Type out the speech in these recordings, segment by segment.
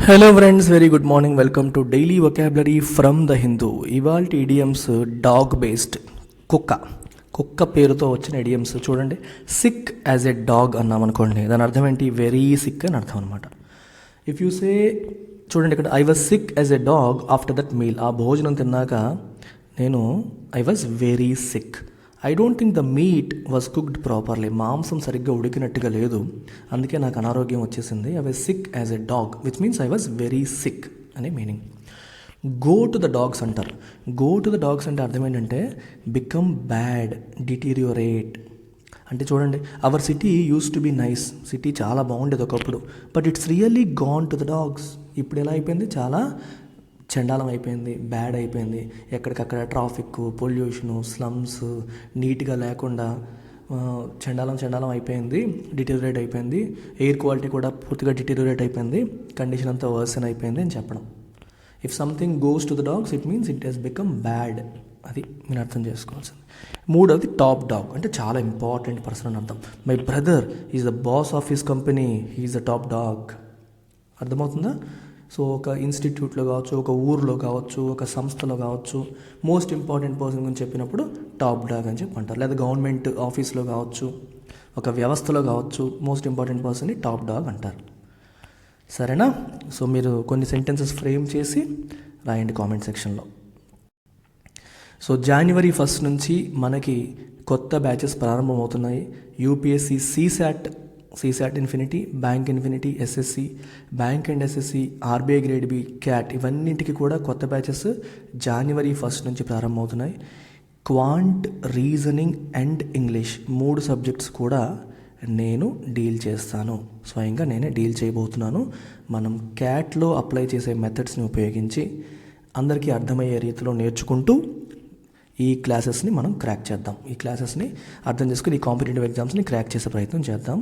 Hello friends, very good morning. Welcome to daily vocabulary from the Hindu. ఇవాల్టి idioms dog based. కుక్క పేరుతో వచ్చిన idioms చూడండి. సిక్ యాజ్ ఎ డాగ్ అన్నాం అనుకోండి, దాని అర్థం ఏంటి? వెరీ సిక్ అని అర్థం అనమాట. ఇఫ్ యూ సే, చూడండి ఇక్కడ, I was sick as a dog after that meal. ఆ భోజనం తిన్నాక I was very sick. I don't think the meat was cooked properly. మాంసం సరిగ్గా ఉడికినట్టుగా లేదు, అందుకే నాకు అనారోగ్యం వచ్చేసింది. I was sick as a dog, which means I was very sick అనే meaning. Go to the dogs అంటారు. గో టు ద డాగ్స్ అంటే అర్థం ఏంటంటే బికమ్ బ్యాడ్, డిటీరియోరేట్. అంటే చూడండి, our city use to be nice. City చాలా బాగుండేది ఒకప్పుడు, but it's really gone to the dogs. ఇప్పుడు ఎలా అయిపోయింది? చాలా చండాలం అయిపోయింది, బ్యాడ్ అయిపోయింది. ఎక్కడికక్కడ ట్రాఫిక్, పొల్యూషను, స్లమ్స్, నీట్గా లేకుండా చండాలం అయిపోయింది, డిటీరియోరేట్ అయిపోయింది. ఎయిర్ క్వాలిటీ కూడా పూర్తిగా డిటీరియోరేట్ అయిపోయింది, కండిషన్ అంతా వర్సన్ అయిపోయింది అని చెప్పడం. If something goes to the dogs, it means it has become bad. అది మీరు అర్థం చేసుకోవాల్సింది. మూడవది టాప్ డాగ్, అంటే చాలా ఇంపార్టెంట్ పర్సన్ అని అర్థం. My brother is the boss of his company, he is the top dog. అర్థమవుతుందా? సో ఒక ఇన్స్టిట్యూట్లో కావచ్చు, ఒక ఊర్లో కావచ్చు, ఒక సంస్థలో కావచ్చు, మోస్ట్ ఇంపార్టెంట్ పర్సన్ గురించి చెప్పినప్పుడు టాప్ డాగ్ అని చెప్పి అంటారు. లేదా గవర్నమెంట్ ఆఫీస్లో కావచ్చు, ఒక వ్యవస్థలో కావచ్చు, మోస్ట్ ఇంపార్టెంట్ పర్సన్ని టాప్ డాగ్ అంటారు. సరేనా? సో మీరు కొన్ని సెంటెన్సెస్ ఫ్రేమ్ చేసి రాయండి కామెంట్ సెక్షన్లో. సో January 1 నుంచి మనకి కొత్త బ్యాచెస్ ప్రారంభమవుతున్నాయి. UPSC CSAT infinity, bank infinity, SSC, bank and SSC, RBI grade B, CAT, ఇవన్నింటికి కూడా కొత్త బ్యాచెస్ January 1 నుంచి ప్రారంభమవుతున్నాయి. Quant, reasoning and English 3 subjects కూడా నేను డీల్ చేస్తాను. స్వయంగా నేనే డీల్ చేయబోతున్నాను. మనం క్యాట్లో అప్లై చేసే మెథడ్స్ని ఉపయోగించి అందరికీ అర్థమయ్యే రీతిలో నేర్చుకుంటూ ఈ క్లాసెస్ని మనం క్రాక్ చేద్దాం. ఈ క్లాసెస్ని అర్థం చేసుకుని ఈ కాంపిటేటివ్ ఎగ్జామ్స్ని క్రాక్ చేసే ప్రయత్నం చేద్దాం.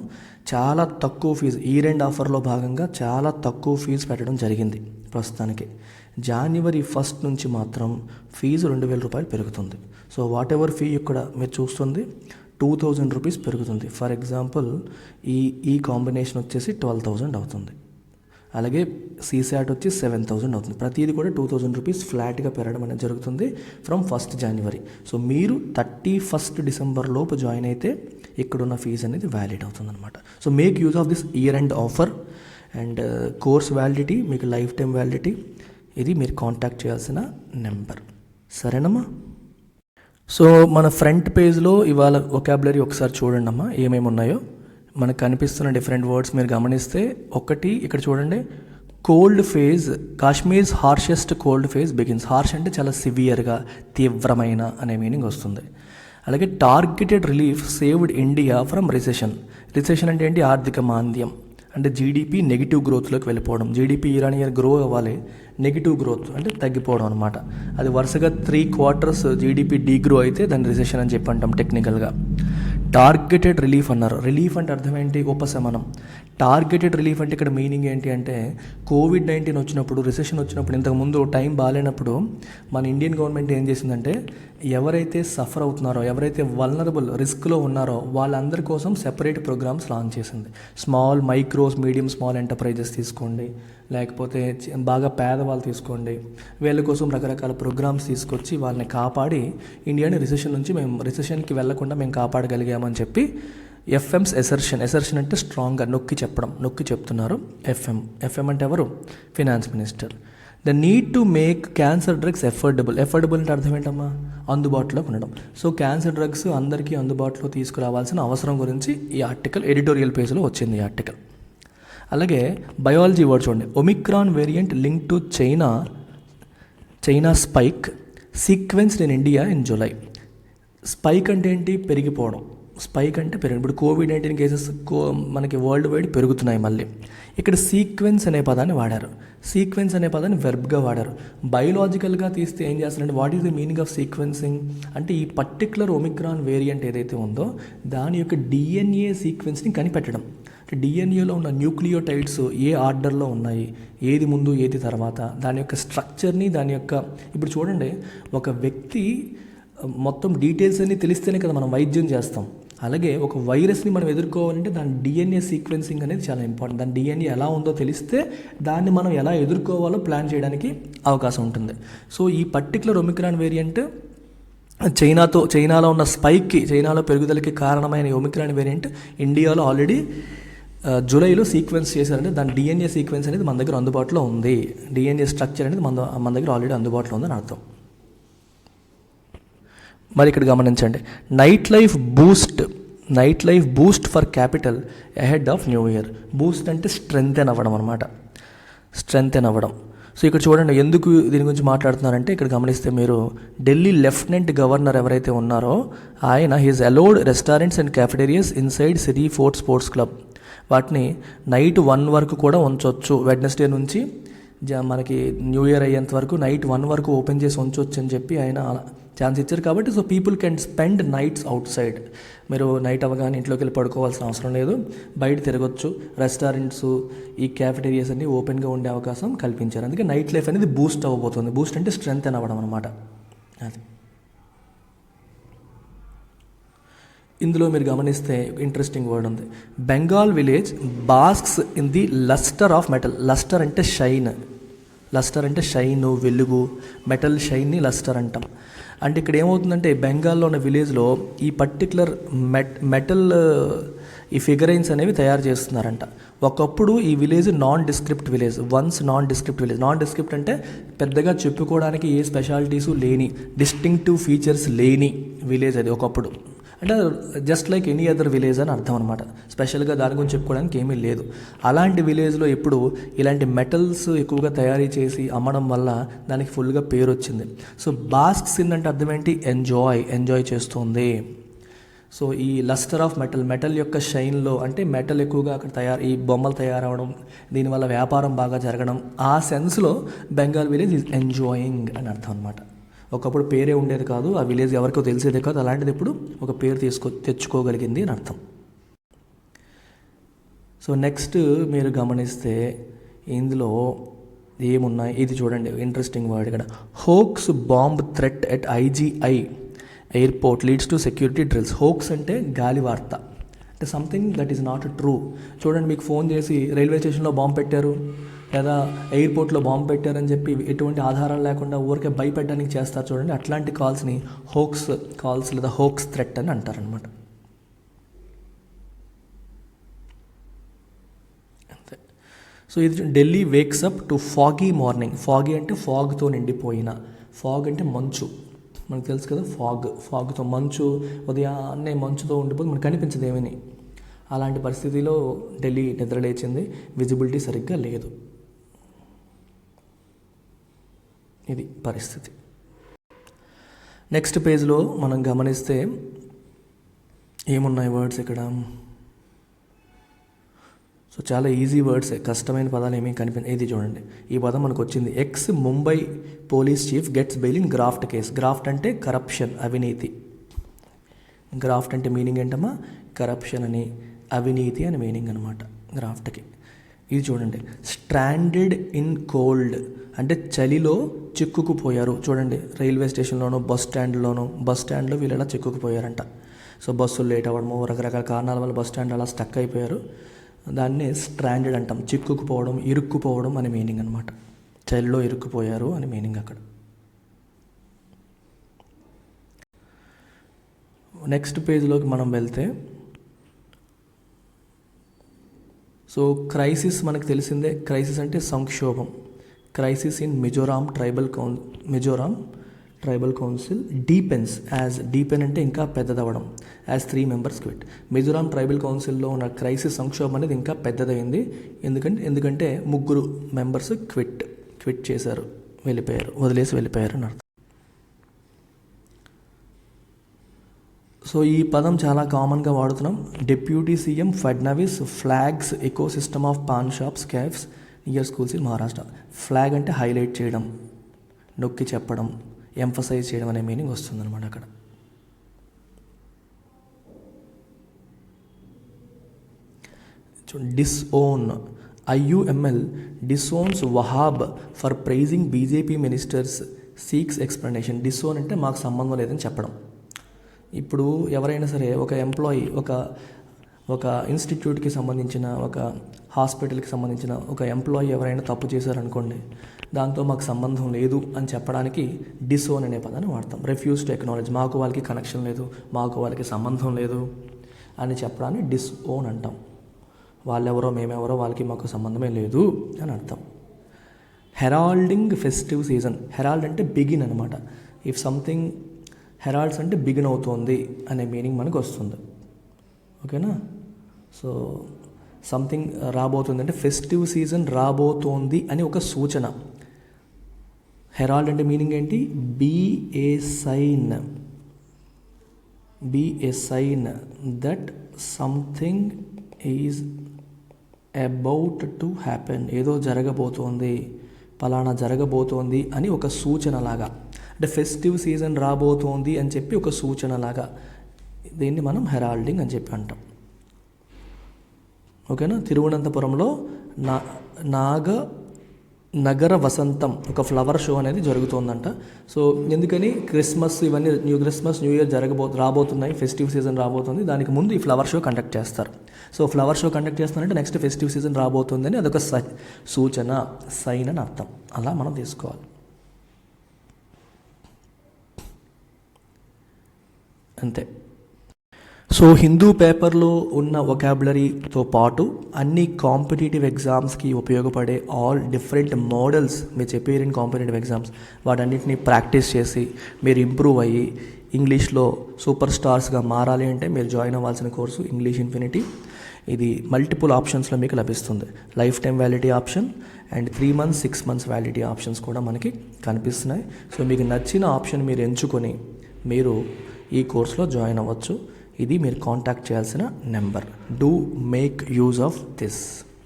చాలా తక్కువ ఫీజు, ఈ 2 ఆఫర్లో భాగంగా చాలా తక్కువ ఫీజు పెట్టడం జరిగింది. ప్రస్తుతానికి January 1 నుంచి మాత్రం ఫీజు 2,000 రూపాయలు పెరుగుతుంది. సో వాట్ ఎవర్ ఫీ ఇక్కడ మీరు చూస్తుంది 2,000 రూపీస్ పెరుగుతుంది. ఫర్ ఎగ్జాంపుల్ ఈ కాంబినేషన్ వచ్చేసి 12,000 అవుతుంది. అలాగే సీసాట్ వచ్చి 7,000 అవుతుంది. ప్రతిదీ కూడా 2,000 రూపీస్ ఫ్లాట్గా పెరగడం అనేది జరుగుతుంది ఫ్రమ్ 1 January. సో మీరు 31 December లోపు జాయిన్ అయితే ఇక్కడున్న ఫీజు అనేది వ్యాలిడ్ అవుతుంది అనమాట. So make use of this year end offer and course validity, మీకు లైఫ్ టైం వ్యాలిడిటీ. ఇది మీరు కాంటాక్ట్ చేయాల్సిన నెంబర్. సరేనమ్మా? సో మన ఫ్రంట్ పేజ్లో ఇవాళ వొకాబులరీ ఒకసారి చూడండి అమ్మా, ఏమేమి ఉన్నాయో మనకు కనిపిస్తున్న డిఫరెంట్ వర్డ్స్ మీరు గమనిస్తే. ఒకటి ఇక్కడ చూడండి, cold phase. Kashmir's harshest cold phase begins. Harsh అంటే చాలా సివియర్గా, తీవ్రమైన అనే మీనింగ్ వస్తుంది. అలాగే targeted relief saved India from recession. Recession అంటే ఏంటి? ఆర్థిక మాంద్యం. అంటే జీడిపి నెగిటివ్ గ్రోత్లోకి వెళ్ళిపోవడం. GDP year on year grow అవ్వాలి, నెగిటివ్ గ్రోత్ అంటే తగ్గిపోవడం అనమాట. అది వరుసగా 3 quarters జీడిపి డీగ్రో అయితే దాన్ని రిసెషన్ అని చెప్పి అంటాం టెక్నికల్గా. టార్గెటెడ్ రిలీఫ్ అన్నారు. రిలీఫ్ అంటే అర్థం ఏంటి? ఉపశమనం. టార్గెటెడ్ రిలీఫ్ అంటే ఇక్కడ మీనింగ్ ఏంటి అంటే, COVID-19 వచ్చినప్పుడు, రిసెషన్ వచ్చినప్పుడు, ఇంతకుముందు టైం బాగాలేనప్పుడు మన ఇండియన్ గవర్నమెంట్ ఏం చేసిందంటే, ఎవరైతే సఫర్ అవుతున్నారో, ఎవరైతే వల్నరబుల్, రిస్క్లో ఉన్నారో వాళ్ళందరి కోసం సెపరేట్ ప్రోగ్రామ్స్ లాంచ్ చేసింది. Small, micros, medium, small enterprises తీసుకోండి, లేకపోతే బాగా పేదవాళ్ళు తీసుకోండి, వీళ్ళ కోసం రకరకాల ప్రోగ్రామ్స్ తీసుకొచ్చి వాళ్ళని కాపాడి ఇండియాని రిసెషన్ నుంచి రిసెషన్కి వెళ్లకుండా మేము కాపాడగలిగామని చెప్పి ఎఫ్ఎంస్ ఎసర్షన్ అంటే స్ట్రాంగ్గా నొక్కి చెప్తున్నారు. ఎఫ్ఎం అంటే ఎవరు? Finance minister. The need to make cancer drugs affordable అంటే అర్థం ఏంటమ్మా? అందుబాటులోకి ఉండడం. సో క్యాన్సర్ డ్రగ్స్ అందరికీ అందుబాటులో తీసుకురావాల్సిన అవసరం గురించి ఈ ఆర్టికల్ ఎడిటోరియల్ పేజ్లో వచ్చింది. ఈ ఆర్టికల్. అలాగే బయాలజీ వర్డ్ చూడండి. Omicron variant link to China spike sequenced in India in July. Spike అంటే ఏంటి? పెరిగిపోవడం. స్పైక్ అంటే ఇప్పుడు COVID-19 కేసెస్ మనకి వరల్డ్ వైడ్ పెరుగుతున్నాయి. మళ్ళీ ఇక్కడ సీక్వెన్స్ అనే పదాన్ని వాడారు. సీక్వెన్స్ అనే పదాన్ని వెర్బ్గా వాడారు. బయోలాజికల్గా తీస్తే ఏం చేస్తారంటే, what is the meaning of sequencing అంటే, ఈ పర్టికులర్ ఒమిక్రాన్ వేరియంట్ ఏదైతే ఉందో దాని యొక్క DNA సీక్వెన్స్ని కనిపెట్టడం. అంటే డిఎన్ఏలో ఉన్న న్యూక్లియోటైడ్స్ ఏ ఆర్డర్లో ఉన్నాయి, ఏది ముందు ఏది తర్వాత, దాని యొక్క స్ట్రక్చర్ని, దాని యొక్క ఇప్పుడు చూడండి, ఒక వ్యక్తి మొత్తం డీటెయిల్స్ అన్నీ తెలిస్తేనే కదా మనం వైద్యం చేస్తాం. అలాగే ఒక వైరస్ని మనం ఎదుర్కోవాలంటే దాని డిఎన్ఏ సీక్వెన్సింగ్ అనేది చాలా ఇంపార్టెంట్. దాని డిఎన్ఏ ఎలా ఉందో తెలిస్తే దాన్ని మనం ఎలా ఎదుర్కోవాలో ప్లాన్ చేయడానికి అవకాశం ఉంటుంది. సో ఈ పర్టికులర్ ఒమిక్రాన్ వేరియంట్ చైనాలో ఉన్న స్పైక్కి, చైనాలో పెరుగుదలకి కారణమైన ఒమిక్రాన్ వేరియంట్ ఇండియాలో ఆల్రెడీ జూలైలో సీక్వెన్స్ చేశారంటే దాని డిఎన్ఏ సీక్వెన్స్ అనేది మన దగ్గర అందుబాటులో ఉంది. డిఎన్ఏ స్ట్రక్చర్ అనేది మన దగ్గర ఆల్రెడీ అందుబాటులో ఉందని అర్థం. మరి ఇక్కడ గమనించండి, night life Boost for capital ahead of new year. Boost అంటే స్ట్రెంగ్తెన్ అవ్వడం అనమాట, స్ట్రెంగ్తెన్ అవ్వడం. సో ఇక్కడ చూడండి ఎందుకు దీని గురించి మాట్లాడుతున్నారంటే, ఇక్కడ గమనిస్తే మీరు ఢిల్లీ లెఫ్టినెంట్ గవర్నర్ ఎవరైతే ఉన్నారో ఆయన he's allowed restaurants and cafeterias inside city fort sports club. వాటిని నైట్ 1 వరకు కూడా ఉంచవచ్చు. వెడ్నెస్డే నుంచి మనకి న్యూ ఇయర్ అయ్యేంత వరకు నైట్ 1 వరకు ఓపెన్ చేసి ఉంచవచ్చు అని చెప్పి ఆయన ఛాన్స్ ఇచ్చారు. కాబట్టి so people can spend nights out side. మీరు నైట్ అవ్వగానే ఇంట్లోకి వెళ్ళి పడుకోవాల్సిన అవసరం లేదు, బయట తిరగొచ్చు. రెస్టారెంట్స్, ఈ క్యాఫెటేరియాస్ అన్ని ఓపెన్గా ఉండే అవకాశం కల్పించారు. అందుకే నైట్ లైఫ్ అనేది బూస్ట్ అవ్వబోతుంది. బూస్ట్ అంటే స్ట్రెంగ్త్ అవ్వడం అనమాట. అది ఇందులో మీరు గమనిస్తే ఇంట్రెస్టింగ్ వర్డ్ ఉంది, Bengal village basks in the lustre of metal. Lustre అంటే షైన్, వెలుగు. మెటల్ షైన్ని లస్టర్ అంటాం. అంటే ఇక్కడ ఏమవుతుందంటే బెంగాల్లో ఉన్న విలేజ్లో ఈ పర్టికులర్ మెటల్ ఈ ఫిగరైన్స్ అనేవి తయారు చేస్తున్నారంట. ఒకప్పుడు ఈ విలేజ్ నాన్ డిస్క్రిప్ట్ విలేజ్. నాన్ డిస్క్రిప్ట్ అంటే పెద్దగా చెప్పుకోవడానికి ఏ స్పెషాలిటీసు లేని, డిస్టింక్టివ్ ఫీచర్స్ లేని విలేజ్ అది ఒకప్పుడు. అంటే just like any other village అని అర్థం అనమాట. స్పెషల్గా దాని గురించి చెప్పుకోవడానికి ఏమీ లేదు. అలాంటి విలేజ్లో ఇప్పుడు ఇలాంటి మెటల్స్ ఎక్కువగా తయారీ చేసి అమ్మడం వల్ల దానికి ఫుల్గా పేరు వచ్చింది. సో బాస్క్స్ ఇన్ అంటే అర్థం ఏంటి, ఎంజాయ్ చేస్తుంది. సో ఈ లస్టర్ ఆఫ్ మెటల్ యొక్క షైన్లో అంటే మెటల్ ఎక్కువగా అక్కడ ఈ బొమ్మలు తయారవడం, దీనివల్ల వ్యాపారం బాగా జరగడం, ఆ సెన్స్లో బెంగాల్ విలేజ్ ఈజ్ ఎంజాయింగ్ అని అర్థం అనమాట. ఒకప్పుడు పేరే ఉండేది కాదు, ఆ విలేజ్ ఎవరికో తెలిసేదే కాదు, అలాంటిది ఇప్పుడు ఒక పేరు తెచ్చుకోగలిగింది అని అర్థం. సో నెక్స్ట్ మీరు గమనిస్తే ఇందులో ఏమున్నాయి, ఇది చూడండి ఇంట్రెస్టింగ్ వర్డ్ ఇక్కడ. Hoax bomb threat at IGI airport leads to security drills. Hoax అంటే గాలి వార్త, అంటే something that is not true. చూడండి, మీకు ఫోన్ చేసి రైల్వే స్టేషన్లో బాంబు పెట్టారు లేదా ఎయిర్పోర్ట్లో బాంబు పెట్టారని చెప్పి ఎటువంటి ఆధారాలు లేకుండా ఊరికే భయపెట్టడానికి చేస్తారు చూడండి, అట్లాంటి కాల్స్ని హోక్స్ కాల్స్ లేదా హోక్స్ థ్రెట్ అని అంటారనమాట. అంతే. సో ఇది Delhi wakes up to foggy morning. Foggy అంటే ఫాగ్తో నిండిపోయిన, ఫాగ్ అంటే మంచు, మనకు తెలుసు కదా, ఫాగ్తో మంచు, ఉదయాన్నే మంచుతో ఉండిపోతే మనకు కనిపించదు ఏమని. అలాంటి పరిస్థితిలో ఢిల్లీ నిద్రలేచింది, విజిబిలిటీ సరిగ్గా లేదు. ఇది పరిస్థితి. నెక్స్ట్ పేజ్లో మనం గమనిస్తే ఏమున్నాయి వర్డ్స్ ఇక్కడ. సో చాలా ఈజీ వర్డ్సే, కష్టమైన పదాలు ఏమీ ఇది చూడండి, ఈ పదం మనకు వచ్చింది. X Mumbai police chief gets bail in graft case. Graft అంటే కరప్షన్, అవినీతి. గ్రాఫ్ట్ అంటే మీనింగ్ ఏంటమ్మా, కరప్షన్ అని, అవినీతి అని మీనింగ్ అనమాట గ్రాఫ్ట్కి. ఇది చూడండి, స్ట్రాండెడ్ ఇన్ కోల్డ్ అంటే చలిలో చిక్కుకుపోయారు. చూడండి, రైల్వే స్టేషన్లోనూ బస్ స్టాండ్లో వీళ్ళు ఎలా చిక్కుకుపోయారంట. సో బస్సులు లేట్ అవ్వడము, రకరకాల కారణాల వల్ల బస్ స్టాండ్ అలా స్టక్ అయిపోయారు. దాన్ని స్ట్రాండెడ్ అంటాం. చిక్కుకుపోవడం, ఇరుక్కుపోవడం అనే మీనింగ్ అనమాట. చలిలో ఇరుక్కుపోయారు అని మీనింగ్ అక్కడ. నెక్స్ట్ పేజ్లోకి మనం వెళ్తే, సో క్రైసిస్ మనకు తెలిసిందే. క్రైసిస్ అంటే సంక్షోభం. Crisis in Mizoram tribal council deepen అంటే ఇంకా పెద్దదవ్వడం, as 3 members quit. Mizoram tribal కౌన్సిల్లో ఉన్న క్రైసిస్ సంక్షోభం అనేది ఇంకా పెద్దదైంది. ఎందుకంటే 3 members క్విట్ చేశారు, వదిలేసి వెళ్ళిపోయారు అని అర్థం. సో ఈ పదం చాలా కామన్గా వాడుతున్నాం. Deputy CM Fadnavis flags ecosystem of paan shops cafes near schools in Maharashtra. Flag అంటే హైలైట్ చేయడం, నొక్కి చెప్పడం, ఎంఫసైజ్ చేయడం అనే మీనింగ్ వస్తుందన్నమాట అక్కడ. Disown, IUML disowns Wahab for praising BJP ministers seeks explanation. Disown అంటే మాకు సంబంధం లేదని చెప్పడం. ఇప్పుడు ఎవరైనా సరే ఒక ఎంప్లాయీ ఒక ఇన్స్టిట్యూట్కి సంబంధించిన, ఒక హాస్పిటల్కి సంబంధించిన ఒక ఎంప్లాయీ ఎవరైనా తప్పు చేశారనుకోండి, దాంతో మాకు సంబంధం లేదు అని చెప్పడానికి డిసోన్ అనే పదాన్ని వాడతాం. రిఫ్యూజ్ టు ఎక్నాలెడ్జ్, మాకు వాళ్ళకి కనెక్షన్ లేదు, మాకు వాళ్ళకి సంబంధం లేదు అని చెప్పడాన్ని డిసోన్ అంటాం. వాళ్ళెవరో మేమెవరో వాళ్ళకి మాకు సంబంధమే లేదు అని అర్థం. హెరాల్డింగ్ ఫెస్టివ్ సీజన్. హెరాల్డ్ అంటే బిగిన్ అనమాట. ఇఫ్ సంథింగ్ హెరాల్డ్స్ అంటే బిగిన్ అవుతోంది అనే మీనింగ్ మనకు వస్తుంది. ఓకేనా? సో సంథింగ్ రాబోతుంది అంటే ఫెస్టివ్ సీజన్ రాబోతోంది అని ఒక సూచన. హెరాల్డ్ అంటే మీనింగ్ ఏంటి? Be a sign that something is about to happen. ఏదో జరగబోతోంది, పలానా జరగబోతోంది అని ఒక సూచనలాగా. అంటే ఫెస్టివ్ సీజన్ రాబోతోంది అని చెప్పి ఒక సూచనలాగా దీన్ని మనం హెరాల్డింగ్ అని చెప్పి అంటాం. ఓకేనా? తిరువనంతపురంలో నగర వసంతం, ఒక ఫ్లవర్ షో అనేది జరుగుతుందంట. సో ఎందుకని క్రిస్మస్, ఇవన్నీ న్యూ ఇయర్ రాబోతున్నాయి, ఫెస్టివ్ సీజన్ రాబోతుంది, దానికి ముందు ఈ ఫ్లవర్ షో కండక్ట్ చేస్తారు. సో ఫ్లవర్ షో కండక్ట్ చేస్తున్నారంటే నెక్స్ట్ ఫెస్టివ్ సీజన్ రాబోతుందని అదొక సూచన, సైన్ అని అర్థం. అలా మనం తీసుకోవాలి. అంతే. సో హిందూ పేపర్లో ఉన్న వొకాబులరీతో పాటు అన్ని కాంపిటేటివ్ ఎగ్జామ్స్కి ఉపయోగపడే ఆల్ డిఫరెంట్ మోడల్స్ మీరు చెప్పారు కాంపిటేటివ్ ఎగ్జామ్స్, వాటన్నిటిని ప్రాక్టీస్ చేసి మీరు ఇంప్రూవ్ అయ్యి ఇంగ్లీష్లో సూపర్ స్టార్స్గా మారాలి అంటే మీరు జాయిన్ అవ్వాల్సిన కోర్సు ఇంగ్లీష్ ఇన్ఫినిటీ. ఇది మల్టిపుల్ ఆప్షన్స్లో మీకు లభిస్తుంది. Life time validity option and 3 months 6 months validity options కూడా మనకి కనిపిస్తున్నాయి. సో మీకు నచ్చిన ఆప్షన్ మీరు ఎంచుకొని మీరు ఈ కోర్సులో జాయిన్ అవ్వచ్చు. ఇది మీరు కాంటాక్ట్ చేయాల్సిన number. Do make use of this,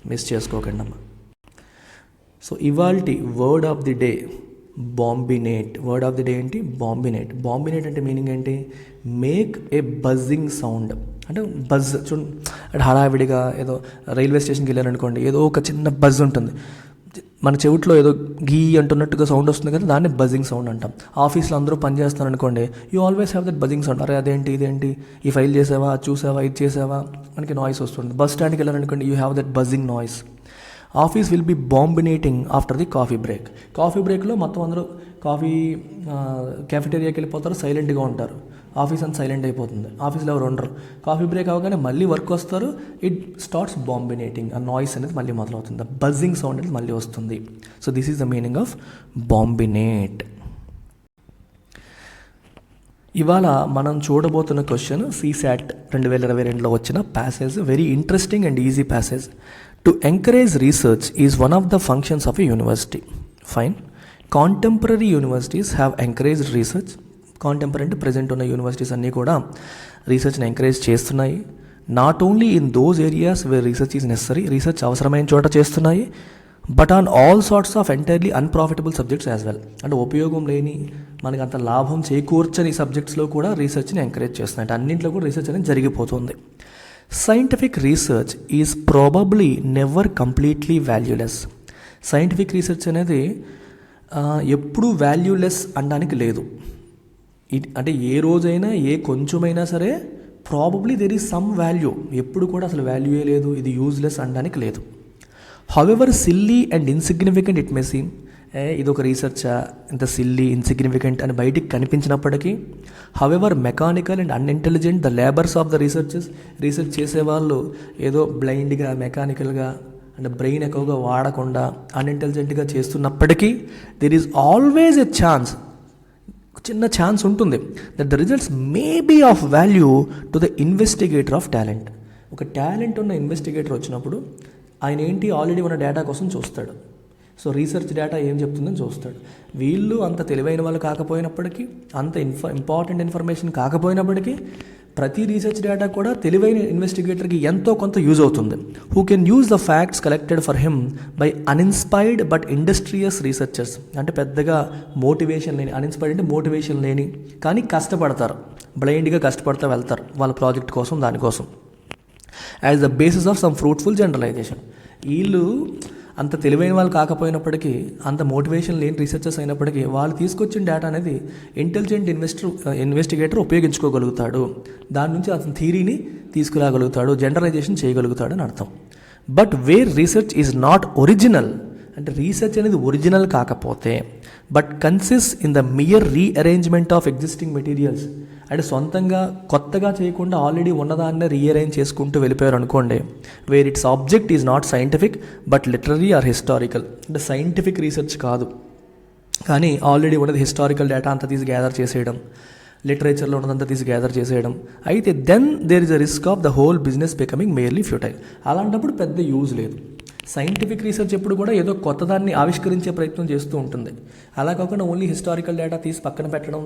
miss చేసుకోకండి అమ్మ. సో ఇవాల్టి word of the day bombinate. Word of the day ఏంటి? బాంబినేట్. బాంబినేట్ అంటే మీనింగ్ ఏంటి? Make a buzzing sound. అంటే బజ్ చూడండి, అంటే హడావిడిగా ఏదో రైల్వే స్టేషన్కి వెళ్ళారనుకోండి, ఏదో ఒక చిన్న బజ్ ఉంటుంది, మన చెవిట్లో ఏదో గీ అంటున్నట్టుగా సౌండ్ వస్తుంది కదా, దాన్ని బజింగ్ సౌండ్ అంటాం. ఆఫీస్లో అందరూ పని చేస్తారనుకోండి, you always have that buzzing sound. అరే అదేంటి ఇదేంటి, ఈ ఫైల్ చేసావా, అది చూసావా, ఇది చేసావా, మనకి నాయిస్ వస్తుంది. బస్ స్టాండ్కి వెళ్ళారనుకోండి, you have that buzzing noise. Office will be bombinating after the coffee break. Coffee బ్రేక్లో మొత్తం అందరూ క్యాఫెటేరియాకి వెళ్ళిపోతారు, సైలెంట్గా ఉంటారు, ఆఫీస్ అంతా సైలెంట్ అయిపోతుంది, ఆఫీస్లో ఎవరు ఉండరు. కాఫీ బ్రేక్ అవగానే మళ్ళీ వర్క్ వస్తారు, ఇట్ స్టార్ట్స్ బాంబినేటింగ్. ఆ నాయిస్ అనేది మళ్ళీ మొదలవుతుంది, బజ్జింగ్ సౌండ్ అనేది మళ్ళీ వస్తుంది. So this is the meaning of bombinate. ఇవాళ మనం చూడబోతున్న క్వశ్చన్ CSAT 2022లో వచ్చిన passage. Very interesting and easy passage. To encourage research is one of the functions of a university. Fine. Contemporary universities have encouraged research. Contemporary అంటే present ఉన్న universities అన్నీ కూడా రీసెర్చ్ని ఎంకరేజ్ చేస్తున్నాయి. Not only in those areas where research is necessary, research అవసరమైన చోట చేస్తున్నాయి, but on all sorts of entirely unprofitable subjects as well. అంటే ఉపయోగం లేని, మనకి అంత లాభం చేకూర్చని సబ్జెక్ట్స్లో కూడా రీసెర్చ్ని ఎంకరేజ్ చేస్తున్నాయి. అంటే అన్నింటిలో కూడా రీసెర్చ్ అనేది జరిగిపోతుంది. Scientific research is probably never completely valueless. Scientific research అనేది ఎప్పుడూ వాల్యూలెస్ అనడానికి లేదు. అంటే ఏ రోజైనా ఏ కొంచెమైనా సరే probably there is some value. ఎప్పుడు కూడా అసలు వాల్యూయే లేదు, ఇది యూజ్లెస్ అనడానికి లేదు. However silly and insignificant it may seem. ఇది ఒక రీసెర్చా, ఇంత సిల్లీ ఇన్సిగ్నిఫికెంట్ అని బయటికి కనిపించినప్పటికీ, however mechanical and unintelligent the labours of the research చేసేవాళ్ళు ఏదో బ్లైండ్గా మెకానికల్గా అంటే బ్రెయిన్ ఎక్కువగా వాడకుండా అన్ఇంటెలిజెంట్గా చేస్తున్నప్పటికీ there is always a chance, చిన్న ఛాన్స్ ఉంటుంది, that the results may be of value to the investigator of talent. ఒక టాలెంట్ ఉన్న ఇన్వెస్టిగేటర్ వచ్చినప్పుడు ఆయన ఏంటి, ఆల్రెడీ ఉన్న డేటా కోసం చూస్తాడు. సో రీసెర్చ్ డేటా ఏం చెప్తుందని చూస్తాడు. వీళ్ళు అంత తెలివైన వాళ్ళు కాకపోయినప్పటికీ, అంత ఇంపార్టెంట్ ఇన్ఫర్మేషన్ కాకపోయినప్పటికీ, ప్రతి రీసెర్చ్ డేటా కూడా తెలివైన ఇన్వెస్టిగేటర్కి ఎంతో కొంత యూజ్ అవుతుంది. Who can use the facts collected for him by uninspired but industrious researchers. అంటే పెద్దగా మోటివేషన్ లేని, అన్ఇన్స్పైర్డ్ అంటే మోటివేషన్ లేని కానీ కష్టపడతారు, బ్లైండ్గా కష్టపడతా వెళ్తారు వాళ్ళ ప్రాజెక్ట్ కోసం, దానికోసం. As the basis of some fruitful generalisation. వీళ్ళు అంత తెలివైన వాళ్ళు కాకపోయినప్పటికీ, అంత మోటివేషన్ లేని రీసెర్చర్స్ అయినప్పటికీ, వాళ్ళు తీసుకొచ్చిన డేటా అనేది ఇంటెలిజెంట్ ఇన్వెస్టిగేటర్ ఉపయోగించుకోగలుగుతాడు. దాని నుంచి అతని థియరీని తీసుకురాగలుగుతాడు, జనరలైజేషన్ చేయగలుగుతాడు అని అర్థం. But where research is not original, అంటే రీసెర్చ్ అనేది ఒరిజినల్ కాకపోతే, but consist in the mere rearrangement of existing materials, అంటే సొంతంగా కొత్తగా చేయకుండా ఆల్రెడీ ఉన్నదాన్నే రీఅరేంజ్ చేసుకుంటూ వెళ్ళిపోయారు అనుకోండి, where its object is not scientific but literary or historical, అంటే సైంటిఫిక్ రీసెర్చ్ కాదు కానీ ఆల్రెడీ ఉన్నది హిస్టారికల్ డేటా అంతా తీసి గ్యాదర్ చేసేయడం, లిటరేచర్లో ఉన్నదంతా తీసి గ్యాదర్ చేసేయడం, అయితే then there is a risk of the whole business becoming merely futile. అలాంటప్పుడు పెద్ద యూజ్ లేదు. సైంటిఫిక్ రీసెర్చ్ ఎప్పుడు కూడా ఏదో కొత్తదాన్ని ఆవిష్కరించే ప్రయత్నం చేస్తూ ఉంటుంది. అలా కాకుండా ఓన్లీ హిస్టారికల్ డేటా తీసి పక్కన పెట్టడం,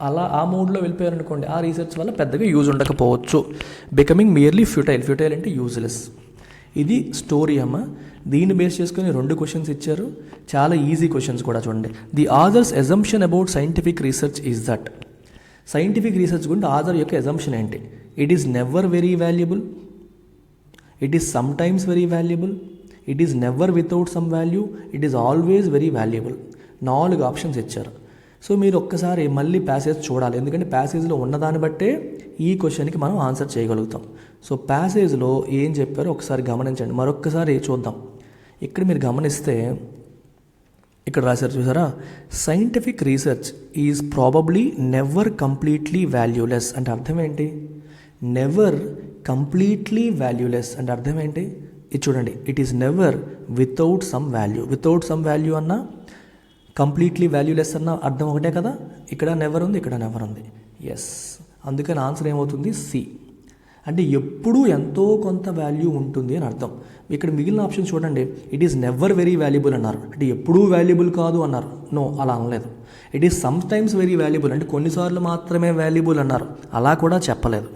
అలా ఆ మోడ్లో వెళ్ళిపోయారనుకోండి, ఆ రీసెర్చ్ వల్ల పెద్దగా యూజ్ ఉండకపోవచ్చు. బికమింగ్ మియర్లీ ఫ్యూటైల్ అంటే యూజ్లెస్. ఇది స్టోరీ అమ్మ. దీన్ని బేస్ చేసుకుని 2 క్వశ్చన్స్ ఇచ్చారు, చాలా ఈజీ క్వశ్చన్స్ కూడా. చూడండి, the authors assumption about scientific research is that. Scientific research గురించి ఆథర్ యొక్క అజంప్షన్ ఏంటి? It is never very valuable, it is sometimes very valuable, it is never without some value, it is always very valuable. 4 options ఇచ్చారు. So మీరు ఒక్కసారి మళ్ళీ passage చూడాలి, ఎందుకంటే ప్యాసేజ్లో ఉన్నదాన్ని బట్టే ఈ క్వశ్చన్కి మనం ఆన్సర్ చేయగలుగుతాం. సో ప్యాసేజ్లో ఏం చెప్పారో ఒకసారి గమనించండి, మరొక్కసారి చూద్దాం. ఇక్కడ మీరు గమనిస్తే ఇక్కడ రాశారు చూసారా, scientific research is probably never completely valueless. అంటే అర్థం ఏంటి? నెవర్ కంప్లీట్లీ వాల్యూలెస్ అంటే అర్థం ఏంటి? ఇది చూడండి, it is never without some value. Without some value అన్నా, కంప్లీట్లీ వాల్యూలెస్ అన్న అర్థం ఒకటే కదా. ఇక్కడ నెవర్ ఉంది, ఇక్కడ నెవర్ ఉంది. ఎస్, అందుకని ఆన్సర్ ఏమవుతుంది? సి. అంటే ఎప్పుడూ ఎంతో కొంత వాల్యూ ఉంటుంది అని అర్థం. ఇక్కడ మిగిలిన ఆప్షన్ చూడండి, it is never very valuable అన్నారు, అంటే ఎప్పుడూ వాల్యుబుల్ కాదు అన్నారు. నో, అలా అనలేదు. It is some times very valuable, అంటే కొన్నిసార్లు మాత్రమే వాల్యుబుల్ అన్నారు, అలా కూడా చెప్పలేదు.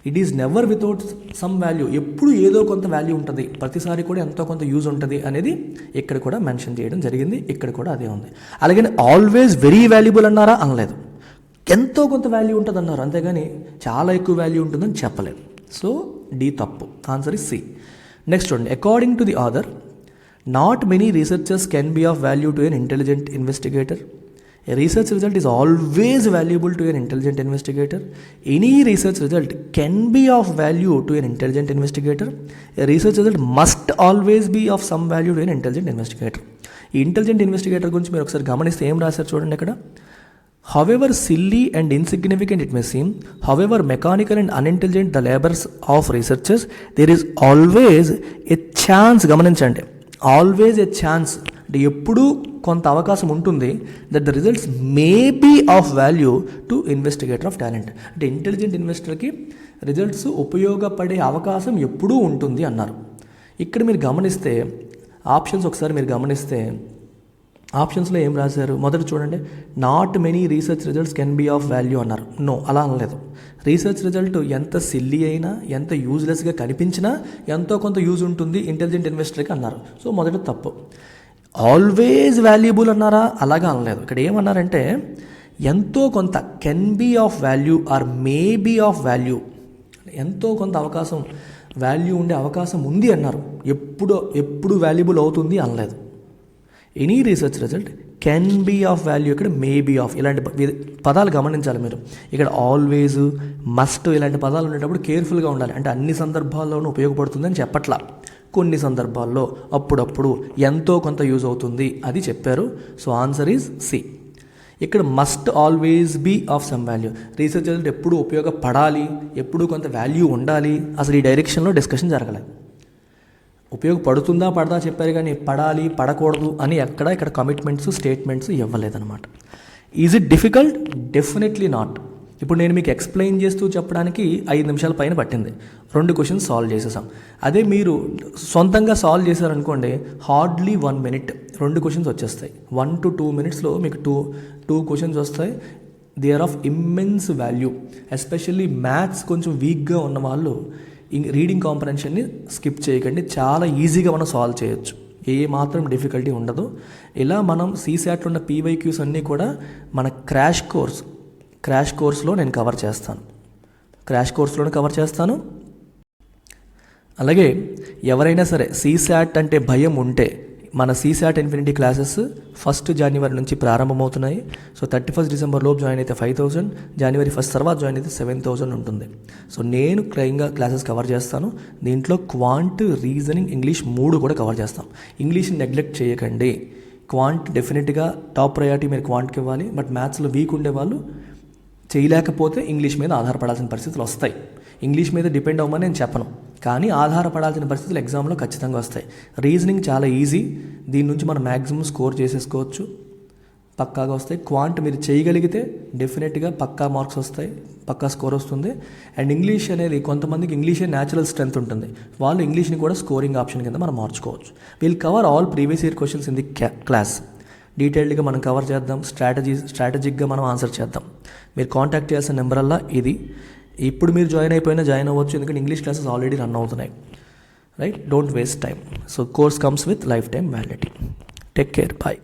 It is never without some value, ఎప్పుడు ఏదో కొంత వాల్యూ ఉంటుంది, ప్రతిసారి కూడా ఎంతో కొంత యూజ్ ఉంటుంది అనేది ఇక్కడ కూడా మెన్షన్ చేయడం జరిగింది. ఇక్కడ కూడా అదే ఉంది. అలాగే ఆల్వేస్ వెరీ వాల్యుబుల్ అన్నారా? అనలేదు. ఎంతో కొంత వాల్యూ ఉంటుంది అన్నారు, అంతేగాని చాలా ఎక్కువ వాల్యూ ఉంటుందని చెప్పలేదు. సో డి తప్పు, ఆన్సర్ ఇస్ సి. నెక్స్ట్ చూడండి, according to the author, not many researchers can be of value to an intelligent investigator. A research result is always valuable to an intelligent investigator. Any research result can be of value to an intelligent investigator. A research result must always be of some value to an intelligent investigator. ఈ intelligent investigator గురించి మీరు ఒకసారి గమనిస్తే ఏం రాశారు చూడండి అక్కడ. However silly and insignificant it may seem, however mechanical and unintelligent the labors of researchers, there is always a chance, గమనించండి, ఆల్వేస్ ఏ ఛాన్స్, అంటే ఎప్పుడూ కొంత అవకాశం ఉంటుంది, that the results may be of value to investigator of talent. అంటే intelligent ఇన్వెస్టర్కి results ఉపయోగపడే అవకాశం ఎప్పుడూ ఉంటుంది అన్నారు. ఇక్కడ మీరు గమనిస్తే ఆప్షన్స్ ఒకసారి మీరు గమనిస్తే ఆప్షన్స్లో ఏం రాశారు? మొదట చూడండి, not many research results can be of value అన్నారు. నో, అలా అనలేదు. రీసెర్చ్ రిజల్ట్ ఎంత సిల్లీ అయినా, ఎంత యూజ్లెస్గా కనిపించినా ఎంతో కొంత యూజ్ ఉంటుంది ఇంటెలిజెంట్ ఇన్వెస్టర్కి అన్నారు. సో మొదట తప్పు. ఆల్వేస్ వాల్యుబుల్ అన్నారా? అలాగా అనలేదు. ఇక్కడ ఏమన్నారంటే ఎంతో కొంత, can be of value or may be of value, ఎంతో కొంత అవకాశం, వాల్యూ ఉండే అవకాశం ఉంది అన్నారు. ఎప్పుడు వాల్యుబుల్ అవుతుంది అనలేదు. Any research result can be of value, ఇక్కడ మే బీ ఆఫ్, ఇలాంటి పదాలు గమనించాలి మీరు. ఇక్కడ ఆల్వేజ్, మస్ట్ ఇలాంటి పదాలు ఉండేటప్పుడు కేర్ఫుల్గా ఉండాలి. అంటే అన్ని సందర్భాల్లోనూ ఉపయోగపడుతుందని చెప్పట్లా, కొన్ని సందర్భాల్లో అప్పుడప్పుడు ఎంతో కొంత యూజ్ అవుతుంది అది చెప్పారు. So answer is C. ఇక్కడ must always be of some value, research result ఎప్పుడు ఉపయోగపడాలి, ఎప్పుడు కొంత వాల్యూ ఉండాలి, అసలు ఈ డైరెక్షన్లో డిస్కషన్ జరగలేదు. ఉపయోగపడుతుందా పడదా చెప్పారు కానీ పడాలి పడకూడదు అని ఇక్కడ కమిట్మెంట్స్ స్టేట్మెంట్స్ ఇవ్వలేదన్నమాట. Is it difficult? Definitely not. ఇప్పుడు నేను మీకు ఎక్స్ప్లెయిన్ చేస్తూ చెప్పడానికి 5 నిమిషాల పైన పట్టింది, 2 క్వశ్చన్స్ సాల్వ్ చేసేసాం. అదే మీరు సొంతంగా సాల్వ్ చేశారనుకోండి, హార్డ్లీ 1 minute 2 క్వశ్చన్స్ వచ్చేస్తాయి. 1 to 2 minutesలో మీకు టూ క్వశ్చన్స్ వస్తాయి. They are of immense value. Especially maths కొంచెం వీక్గా ఉన్న వాళ్ళు రీడింగ్ కాంప్రహెన్షన్ని స్కిప్ చేయకండి, చాలా ఈజీగా మనం సాల్వ్ చేయొచ్చు, ఏ మాత్రం డిఫికల్టీ ఉండదు. ఇలా మనం సీసాట్లో ఉన్న పీవైక్యూస్ అన్నీ కూడా మన క్రాష్ కోర్స్లో నేను కవర్ చేస్తాను. కోర్స్లోనే కవర్ చేస్తాను. అలాగే ఎవరైనా సరే సీసాట్ అంటే భయం ఉంటే మన CSAT infinity classes 1st January నుంచి ప్రారంభమవుతున్నాయి. సో 31st December లోపు జాయిన్ అయితే 5,000, January 1st తర్వాత జాయిన్ అయితే 7,000 ఉంటుంది. సో నేను క్లయింగ్గా క్లాసెస్ కవర్ చేస్తాను. దీంట్లో క్వాంట్, రీజనింగ్, ఇంగ్లీష్ 3 కూడా కవర్ చేస్తాం. ఇంగ్లీష్ని నెగ్లెక్ట్ చేయకండి. క్వాంట్ డెఫినెట్గా టాప్ ప్రయారిటీ మీరు క్వాంట్కి ఇవ్వాలి. బట్ మ్యాథ్స్లో వీక్ ఉండేవాళ్ళు చేయలేకపోతే ఇంగ్లీష్ మీద ఆధారపడాల్సిన పరిస్థితులు వస్తాయి. ఇంగ్లీష్ మీద డిపెండ్ అవ్వమని నేను చెప్పను, కానీ ఆధారపడాల్సిన పరిస్థితులు ఎగ్జామ్లో ఖచ్చితంగా వస్తాయి. రీజనింగ్ చాలా ఈజీ, దీని నుంచి మనం మ్యాక్సిమం స్కోర్ చేసేసుకోవచ్చు, పక్కాగా వస్తాయి. క్వాంట్ మీరు చేయగలిగితే డెఫినెట్గా పక్కా మార్క్స్ వస్తాయి, పక్కా స్కోర్ వస్తుంది. అండ్ ఇంగ్లీష్ అనేది కొంతమందికి ఇంగ్లీషే న్యాచురల్ స్ట్రెంత్ ఉంటుంది, వాళ్ళు ఇంగ్లీష్ని కూడా స్కోరింగ్ ఆప్షన్ కింద మనం మార్చుకోవచ్చు. Will cover all previous year questions in the class. డీటెయిల్డ్గా మనం కవర్ చేద్దాం, స్ట్రాటజిక్గా మనం ఆన్సర్ చేద్దాం. మీరు కాంటాక్ట్ చేయాల్సిన నెంబరల్లా ఇది. ఇప్పుడు మీరు జాయిన్ అయిపోయినా జాయిన్ అవ్వచ్చు, ఎందుకంటే ఇంగ్లీష్ క్లాసెస్ ఆల్రెడీ రన్ అవుతున్నాయి. Right, don't waste time. So course comes with lifetime validity. Take care, bye.